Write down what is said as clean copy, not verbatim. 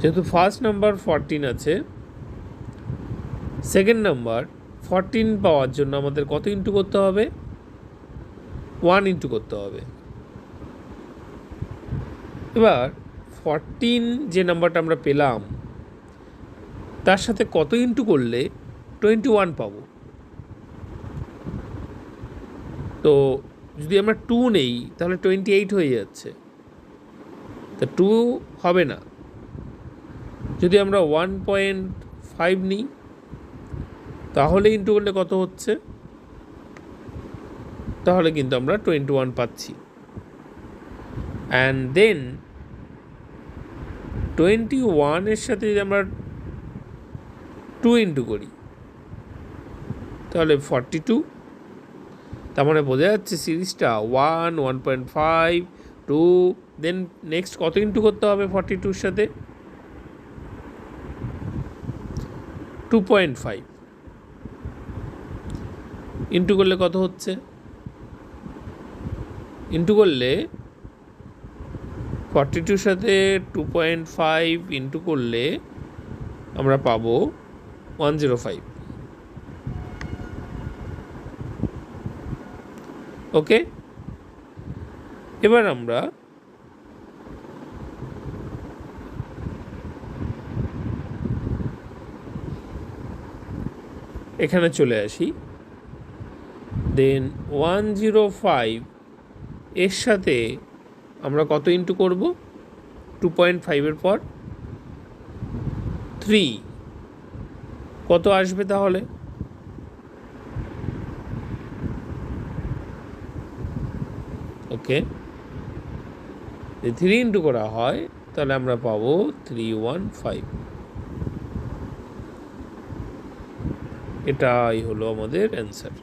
যেহেতু first number 14 আছে, second number 14 পাওয়ার জন্য আমাদের কত ইন্টু করতে হবে? 1 ইন্টু করতে হবে। এবার 14 যে নাম্বারটা আমরা পেলাম তার সাথে কত ইন্টু করলে 21 পাবো? তো যদি আমরা 2 নেই তাহলে 28 হয়ে যাচ্ছে, তা 2 হবে না। যদি আমরা 1.5 নিই তাহলে ইন্টু করলে কত হচ্ছে? তাহলে কিন্তু আমরা 21 পাচ্ছি। অ্যান্ড দেন 21 এর সাথে যদি আমরা 2 ইন্টু করি তাহলে 42। তার মানে বোঝা যাচ্ছে সিরিজটা 1, 1.5, 2, দেন নেক্সট কত ইন্টু করতে হবে 42-র সাথে? 2.5 ইন্টু করলে কত হচ্ছে? ইন্টু করলে 42-র সাথে 2.5 ইন্টু করলে আমরা পাবো 105। ওকে, এবার আমরা এখানে চলে আসি। দেন 105 এর সাথে আমরা কত ইন্টু করব? 2.5-এর পর 3 কত আসবে তাহলে? ওকে, 3 ইন্টু করা হয় তাহলে আমরা পাবো 315। এটাই হলো আমাদের অ্যান্সার।